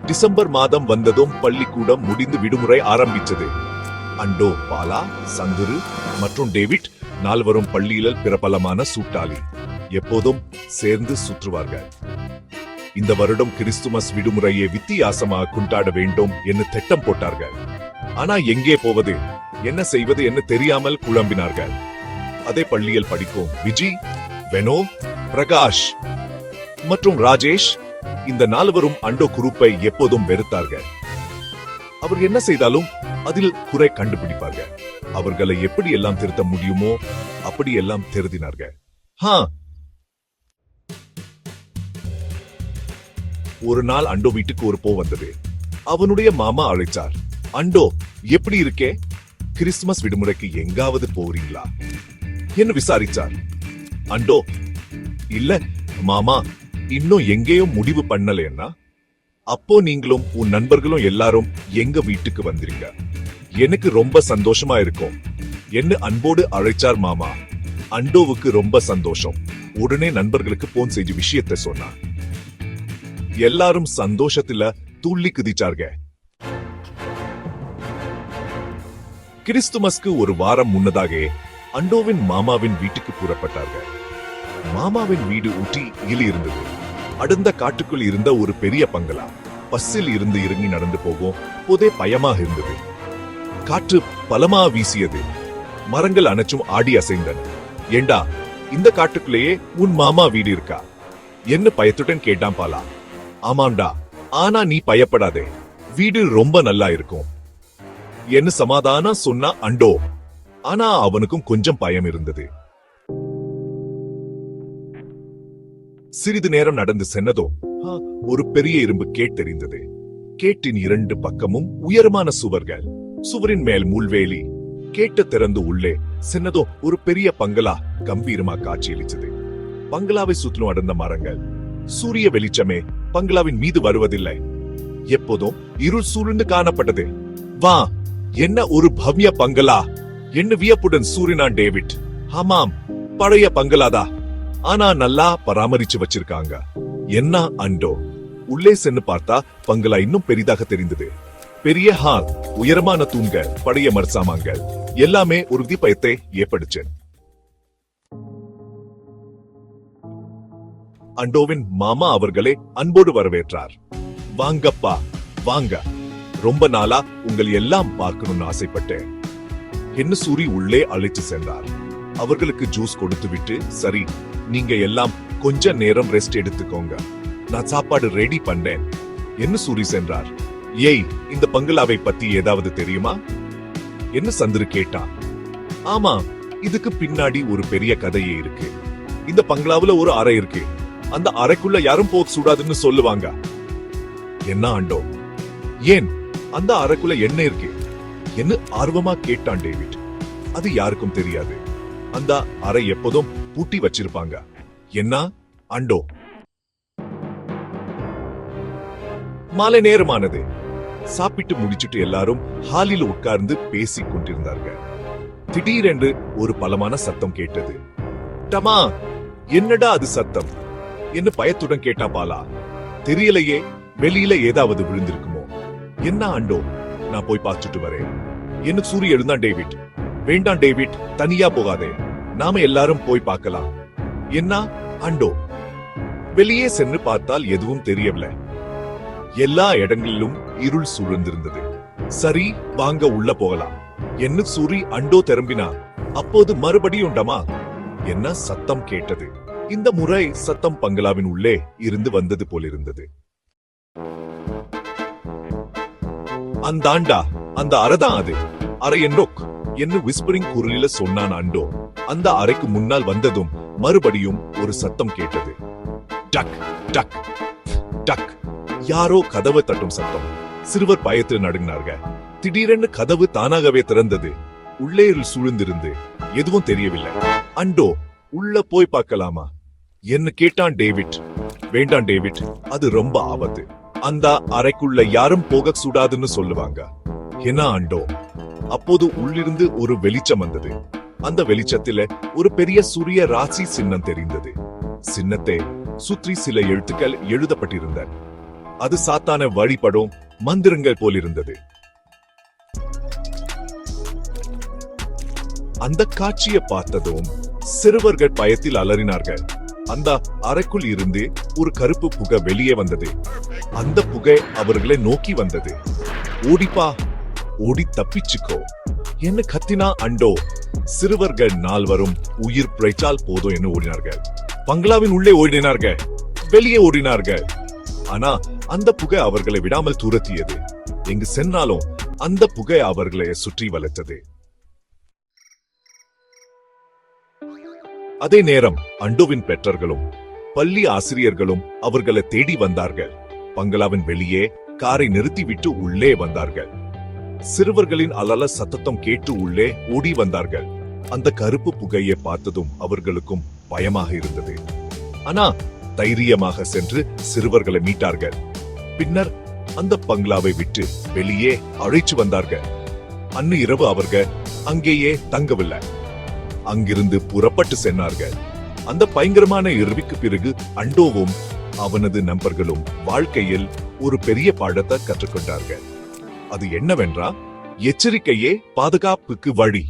December மாதம் வந்ததும் பள்ளிக்கூடம் முடிந்து விடுமுறை ஆரம்பிச்சது. அண்டோ, பாலா, சந்துரு மற்றும் டேவிட் நால்வரும் பள்ளியில் பிரபலமான சூட்டாளி. எப்போதும் சேர்ந்து சுற்றுவார்கள். இந்த வருடம் கிறிஸ்துமஸ் விடுமுறையை வித்தியாசமாக கொண்டாட வேண்டும் என்று திட்டம் போட்டார்கள். ஆனா எங்கே போவது, என்ன செய்வது என்று தெரியாமல் குழம்பினார்கள். அதே பள்ளியில் படிக்கும் விஜி, வெனோ, பிரகாஷ் மற்றும் ராஜேஷ் இந்த நால்வரும் அண்டோ குரூப்பை எப்போதும் வெறுத்தார்கள். அவர் என்ன செய்தாலும் அதில் குறை கண்டுபிடிப்பார்கள். அவர்களை எப்படி எல்லாம் திருத்த முடியுமோ அப்படி எல்லாம் திருத்தினார்கள். ஒரு நாள் அண்டோ வீட்டுக்கு ஒரு போ வந்தது. அவனுடைய மாமா அழைச்சார். அண்டோ, எப்படி இருக்கே? கிறிஸ்துமஸ் விடுமுறைக்கு எங்காவது போறீங்களா என்று விசாரிச்சார். அண்டோ, இல்ல மாமா, இன்னும் எங்கேயும் முடிவு பண்ணலன்னா. அப்போ நீங்களும் உன் நண்பர்களும் எல்லாரும் எங்க வீட்டுக்கு வந்துருங்க, எனக்கு ரொம்ப சந்தோஷமா இருக்கும் என்ன அன்போடு அழைச்சார் மாமா. அண்டோவுக்கு ரொம்ப சந்தோஷம். உடனே நண்பர்களுக்கு போன் செஞ்சு விஷயத்தை சொன்னார். எல்லாரும் சந்தோஷத்துல துள்ளி குதிச்சார்க. கிறிஸ்துமஸ்க்கு ஒரு வாரம் முன்னதாக அண்டோவின் மாமாவின் வீட்டுக்கு புறப்பட்டார்கள். மாமாவின் வீடு ஊட்டியில் இருந்தது. அடுத்த காட்டுக்குள் இருந்த ஒரு பெரிய பங்களா. பஸ்ஸில் இருந்து இறங்கி நடந்து போகும் போதே பயமாக இருந்தது. காற்று பலமா வீசியது. மரங்கள் அனைச்சும் ஆடி அசைந்தன. ஏண்டா, இந்த காட்டுக்குள்ளேயே உன் மாமா வீடு இருக்கா என்ன பயத்துடன் கேட்டான் பாலா. ஆமாண்டா, ஆனா நீ பயப்படாதே, வீடு ரொம்ப நல்லா இருக்கும் என்ன சமாதானம் சொன்னா அண்டோ. ஆனா அவனுக்கும் கொஞ்சம் பயம் இருந்தது. சிறிது நேரம் நடந்து சென்னதோ ஒரு பெரிய இரும்பு கேட் தெரிந்தது. கேட்டின் இரண்டு பக்கமும் உயரமான சுவர்கள். சுவரின் மேல் முள்வேலி. கேட்ட திறந்து உள்ளே சென்னதோ ஒரு பெரிய பங்களா கம்பீரமா காட்சியளிச்சது. பங்களாவை சுற்றிலும் அடர்ந்த மரங்கள். சூரிய வெளிச்சமே பங்களாவின் மீது வருவதில்லை. எப்போதும் இருள் சூழ்ந்து காணப்பட்டது. வா, என்ன ஒரு பவ்ய பங்களா என்ன வியப்புடன் சூரினான் டேவிட். ஆமாம், பழைய பங்களாதா, ஆனா நல்லா பராமரிச்சு வச்சிருக்காங்க என்ன அண்டோ. உள்ளே சென்று பார்த்தா பங்களா இன்னும் பெரிதாக தெரிந்தது. பெரிய ஹால், உயரமான தூண்கள், பழைய மரசாமான்கள் எல்லாமே ஒரு விதிப்பயத்தை ஏற்படுச்சேன். அண்டோவின் மாமா அவர்களை அன்போடு வரவேற்றார். வாங்கப்பா, வாங்க, ரொம்ப நாளா உங்களை எல்லாம் பார்க்கணும்னு ஆசைப்பட்டேன் என்ன சூரி உள்ளே அழைத்து சென்றார். அவர்களுக்கு ஜூஸ் கொடுத்து விட்டு, சரி, நீங்க எல்லாம் கொஞ்ச நேரம் ரெஸ்ட் எடுத்துக்கோங்க, நான் சாப்பாடு ரெடி பண்ணேன் என்ன சூரி சென்றார். ஏய், இந்த பங்களாவை பத்தி ஏதாவது தெரியுமா என்ன சந்திரு கேட்டான். ஆமா, இதுக்கு பின்னாடி ஒரு பெரிய கதையே இருக்கு. இந்த பங்களாவுல ஒரு அறை இருக்கு. அந்த அறைக்குள்ள யாரும் போக கூடாதுன்னு சொல்லுவாங்க என்ன ஆண்டோ. ஏன், அந்த அறைக்குள்ள என்ன இருக்கு என்ன ஆர்வமா கேட்டான் டேவிட். அது யாருக்கும் தெரியாது. அந்த அறை எப்போதும் பூட்டி வச்சிருப்பாங்க என்ன ஆண்டோ. மாலை நேரமானது. சாப்பிட்டு முடிச்சிட்டு எல்லாரும் ஹாலில் உட்கார்ந்து பேசிக் கொண்டிருந்தார்கள். திடீரென்று ஒரு பலமான சத்தம் கேட்டது. டமா, என்னடா அது சத்தம் என்ன பயத்துடன் கேட்டா பாலா. தெரியலையே, வெளியில ஏதாவது விழுந்திருக்குமோ என்ன ஆண்டோ, நான் போய் பார்த்துட்டு வரேன் என்ன சூரிய எழுந்தான் டேவிட். வேண்டாம் டேவிட், தனியா போகாதே, நாம எல்லாரும் போய் பார்க்கலாம் என்ன ஆண்டோ. வெளியே சென்று பார்த்தால் எதுவும் தெரியவில்லை. எல்லா இடங்களிலும் இருள் சூழ்ந்திருந்தது. சரி, வாங்க உள்ள போகலாம் என்ன சூரி அண்டோ திரும்பினார். அப்போது மறுபடியும் டமா என்ன சத்தம் கேட்டது. இந்த முறை சத்தம் பங்களாவின் உள்ளே இருந்து வந்தது போலிருந்தது. அந்தாண்டா, அந்த அறைதான் அது, அறை என்னோக் என்று விஸ்பரிங் குரலில சொன்னான் அண்டோ. அந்த அறைக்கு முன்னால் வந்ததும் மறுபடியும் ஒரு சத்தம் கேட்டது. டக் டக் டக். யாரோ கதவை தட்டும் சத்தம். சிறுவர் பயத்தில் நடுங்கினார்கள். திடீரென்று கதவு தானாகவே திறந்தது. உள்ளே சூழ்ந்திருந்து எதுவும் தெரியவில்லை. அண்டோ, உள்ள போய் பார்க்கலாமா என்ன கேட்டான் டேவிட். வேண்டாம் டேவிட், அது ரொம்ப ஆபத்து. அந்த அறைக்குள்ள யாரும் போக கூடாதுன்னு சொல்லுவாங்க என்ன ஆண்டோ. அப்போது உள்ளிருந்து ஒரு வெளிச்சம் வந்தது. அந்த வெளிச்சத்தில ஒரு பெரிய சூரிய ராசி சின்னம் தெரிந்தது. சின்னத்தை சுற்றி சில எழுத்துக்கள் எழுதப்பட்டிருந்தன. அது சாத்தான வழிபடும் மந்திரங்கள் போலிருந்தது. அந்த காட்சியை பார்த்ததும் சிறுவர்கள் பயத்தில் அலறினார்கள். அந்த அறைக்குள் இருந்து ஒரு கருப்பு புகை வெளியே வந்தது. அந்த புகை அவர்களை நோக்கி வந்தது. ஓடிப்பா, ஓடி தப்பிச்சுக்கோ என்ன கத்தினா அண்டோ. சிறுவர்கள் 4 உயிர் பிழைச்சால் போதும் என்று ஓடினார்கள். பங்களாவின் உள்ளே ஓடினார்கள், வெளியே ஓடினார்கள். ஆனா அந்த புகை அவர்களை விடாமல் துரத்தியது. எங்கு சென்றாலும் அந்த புகை அவர்களை சுற்றி வளைத்தது. அதே நேரம் அண்டோவின் பெற்றோர்களும் பள்ளி ஆசிரியர்களும் அவர்களை தேடி வந்தார்கள். பங்களாவின் வெளியே காரை நிறுத்திவிட்டு உள்ளே வந்தார்கள். சிறுவர்களின் அலல சத்தம் கேட்டு உள்ளே ஓடி வந்தார்கள். அந்த கருப்பு புகையை பார்த்ததும் அவர்களுக்கும் பயமாக இருந்தது. ஆனா தைரியமாக சென்று சிறுவர்களை மீட்டார்கள். பின்னர் அந்த பங்களாவை விட்டு வெளியே அழைச்சு வந்தார்கள். அன்று இரவு அவர்கள் அங்கேயே தங்கவில்லை. அங்கிருந்து புறப்பட்டு சென்றார்கள். அந்த பயங்கரமான இரவுக்கு பிறகு அண்டோவும் அவனது நண்பர்களும் வாழ்க்கையில் ஒரு பெரிய பாடத்தை கற்றுக்கொண்டார்கள். அது என்னவென்றா, எச்சரிக்கையே பாதுகாப்புக்கு வழி.